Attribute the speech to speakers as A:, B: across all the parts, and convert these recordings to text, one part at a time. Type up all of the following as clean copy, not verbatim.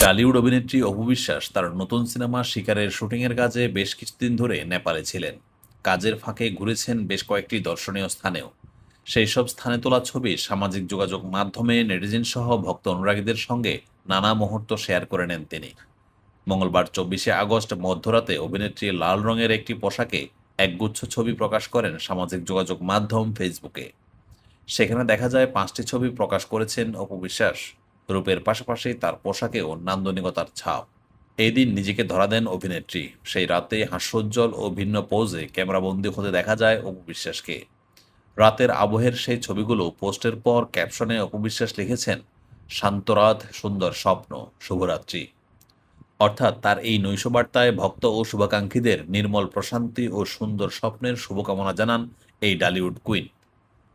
A: ডালিউড অভিনেত্রী অপু বিশ্বাস তার নতুন সিনেমা শিকারের শুটিংয়ের কাজে বেশ কিছুদিন ধরে নেপালে ছিলেন। কাজের ফাঁকে ঘুরেছেন বেশ কয়েকটি দর্শনীয় স্থানেও। সেই সব স্থানে তোলা ছবি সামাজিক যোগাযোগ মাধ্যমে নেটিজেন সহ ভক্ত অনুরাগীদের সঙ্গে নানা মুহূর্ত শেয়ার করে নেন তিনি। মঙ্গলবার 24শে আগস্ট মধ্যরাতে অভিনেত্রী লাল রঙের একটি পোশাকে একগুচ্ছ ছবি প্রকাশ করেন সামাজিক যোগাযোগ মাধ্যম ফেসবুকে। সেখানে দেখা যায় 5টি ছবি প্রকাশ করেছেন অপু বিশ্বাস। রূপের পাশাপাশি তার পোশাকেও নান্দনিকতার ছাপ। এই দিন নিজেকে ধরা দেন অভিনেত্রী। সেই রাতে হাস্যোজ্জ্বল ও ভিন্ন পোজে ক্যামেরাবন্দি হতে দেখা যায় অপু বিশ্বাসকে। রাতের আবহের সেই ছবিগুলো পোস্টের পর ক্যাপশনে অপু বিশ্বাস লিখেছেন, শান্ত রাত, সুন্দর স্বপ্ন, শুভরাত্রি। অর্থাৎ তার এই নৈশবার্তায় ভক্ত ও শুভাকাঙ্ক্ষীদের নির্মল প্রশান্তি ও সুন্দর স্বপ্নের শুভকামনা জানান এই ডালিউড কুইন।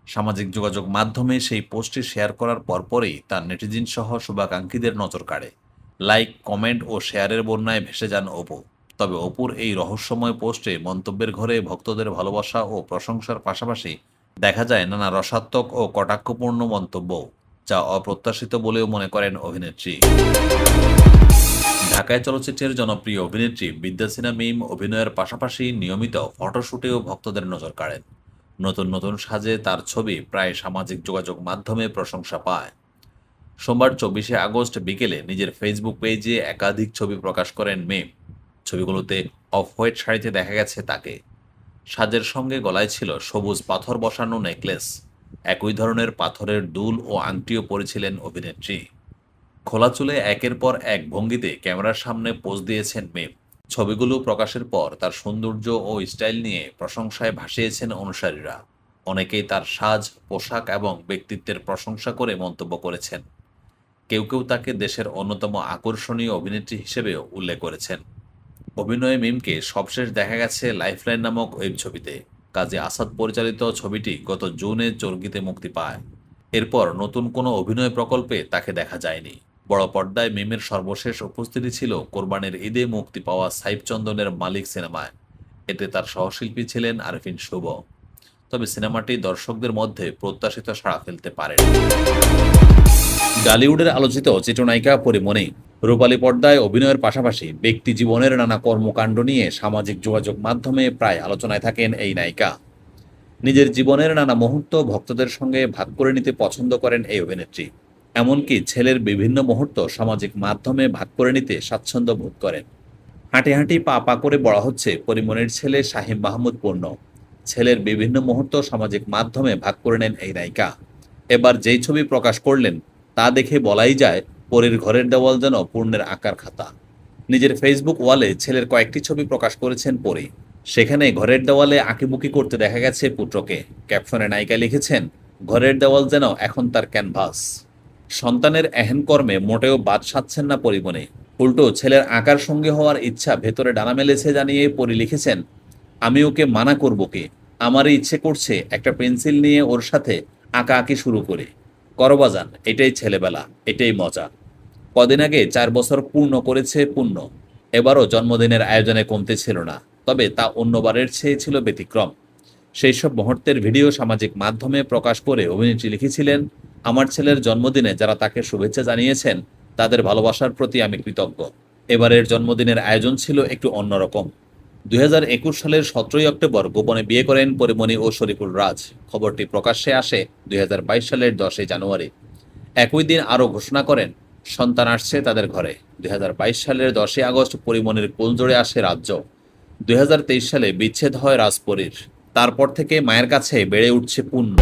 A: সামাজিক যোগাযোগ মাধ্যমে সেই পোস্টটি শেয়ার করার পরপরই তার নেটিজেন সহ শুভাকাঙ্ক্ষীদের নজর কাড়ে। লাইক, কমেন্ট ও শেয়ারের বন্যায় ভেসে যান অপু। তবে অপুর এই রহস্যময় পোস্টে মন্তব্যের ঘরে ভক্তদের ভালোবাসা ও প্রশংসার পাশাপাশি দেখা যায় নানা রসাত্মক ও কটাক্ষপূর্ণ মন্তব্য, যা অপ্রত্যাশিত বলেও মনে করেন অভিনেত্রী। ঢাকায় চলচ্চিত্রের জনপ্রিয় অভিনেত্রী বিদ্যা সিনহা মিম অভিনয়ের পাশাপাশি নিয়মিত ফটোশুটেও ভক্তদের নজর কাড়েন। নতুন নতুন সাজে তার ছবি প্রায় সামাজিক যোগাযোগ মাধ্যমে প্রশংসা পায়। সোমবার 24শে আগস্ট বিকেলে নিজের ফেসবুক পেজে একাধিক ছবি প্রকাশ করেন মিম। ছবিগুলোতে অফ হোয়াইট শাড়িতে দেখা গেছে তাকে। সাজের সঙ্গে গলায় ছিল সবুজ পাথর বসানো নেকলেস। একই ধরনের পাথরের দুল ও আংটিও পরেছিলেন অভিনেত্রী। খোলা চুলে একের পর এক ভঙ্গিতে ক্যামেরার সামনে পোজ দিয়েছেন মিম। ছবিগুলো প্রকাশের পর তার সৌন্দর্য ও স্টাইল নিয়ে প্রশংসায় ভাসিয়েছেন অনুসারীরা। অনেকেই তার সাজ, পোশাক এবং ব্যক্তিত্বের প্রশংসা করে মন্তব্য করেছেন। কেউ কেউ তাকে দেশের অন্যতম আকর্ষণীয় অভিনেত্রী হিসেবেও উল্লেখ করেছেন। অভিনয়ে মিমকে সবশেষ দেখা গেছে লাইফলাইন নামক ওয়েব ছবিতে। কাজী আসাদ পরিচালিত ছবিটি গত জুনে চরকিতে মুক্তি পায়। এরপর নতুন কোনো অভিনয় প্রকল্পে তাকে দেখা যায়নি। বড় পর্দায় মিমের সর্বশেষ উপস্থিতি ছিল কোরবানির ঈদে মুক্তি পাওয়া সাইফ চন্দনের মালিক সিনেমায়। এতে তার সহশিল্পী ছিলেন আরফিন শুভ। তবে সিনেমাটি দর্শকদের মধ্যে প্রত্যাশিত সাড়া ফেলতে পারেনি। ডালিউডের আলোচিত চিত্রনায়িকা পরীমণি রূপালী পর্দায় অভিনয়ের পাশাপাশি ব্যক্তি জীবনের নানা কর্মকাণ্ড নিয়ে সামাজিক যোগাযোগ মাধ্যমে প্রায় আলোচনায় থাকেন এই নায়িকা। নিজের জীবনের নানা মুহূর্ত ভক্তদের সঙ্গে ভাগ করে নিতে পছন্দ করেন এই অভিনেত্রী। এমনকি ছেলের বিভিন্ন মুহূর্ত সামাজিক মাধ্যমে ভাগ করে নিতে স্বাচ্ছন্দ্য বোধ করেন। হাঁটি হাঁটি পা পা করে বড় হচ্ছে পরীমণির ছেলে শাহিম মাহমুদ পূর্ণ। ছেলের বিভিন্ন মুহূর্ত সামাজিক মাধ্যমে ভাগ করে নেন এই নায়িকা। এবার যেই ছবি প্রকাশ করলেন তা দেখে বলাই যায় পরীর ঘরের দেওয়াল যেন পূর্ণের আঁকার খাতা। নিজের ফেসবুক ওয়ালে ছেলের কয়েকটি ছবি প্রকাশ করেছেন পরী। সেখানে ঘরের দেওয়ালে আঁকিবুকি করতে দেখা গেছে পুত্রকে। ক্যাপশনে নায়িকা লিখেছেন, ঘরের দেওয়াল যেন এখন তার ক্যানভাস। সন্তানের এহেন কর্মে মোটেও বাদ সাধছেন না পরীমণি। উল্টো ছেলের আঁকার সঙ্গে হওয়ার ইচ্ছা ভেতরে ডানা মেলেছে জানিয়ে পরী লিখেছেন, আমি ওকে মানা করব কি, আমারই ইচ্ছে করছে একটা পেন্সিল নিয়ে ওর সাথে আঁকা আঁকি শুরু করে। করবাজান, এটাই ছেলেবেলা, এটাই মজা। কদিন আগে 4 বছর পূর্ণ করেছে পূর্ণ। এবারও জন্মদিনের আয়োজনে কমতে ছিল না, তবে তা অন্যবারের চেয়ে ছিল ব্যতিক্রম। সেই সব মুহূর্তের ভিডিও সামাজিক মাধ্যমে প্রকাশ করে অভিনেত্রী লিখেছিলেন, আমার ছেলের জন্মদিনে যারা তাকে শুভেচ্ছা জানিয়েছেন তাদের ভালোবাসার প্রতি আমি কৃতজ্ঞ। এবারের জন্মদিনের আয়োজন ছিল একটু অন্যরকম। 2021 সালের 17ই অক্টোবর গোপনে বিয়ে করেন পরীমণি ও শরীফুল রাজ। খবরটি প্রকাশ্যে আসে 2022 সালের 10ই জানুয়ারি। একই দিন আরও ঘোষণা করেন, সন্তান আসছে তাদের ঘরে। 2022 সালের 10ই আগস্ট পরীমণির কোলজোড়ে আসে রাজ্য। 2023 সালে বিচ্ছেদ হয় রাজপরীর। তারপর থেকে মায়ের কাছে বেড়ে উঠছে পূর্ণ।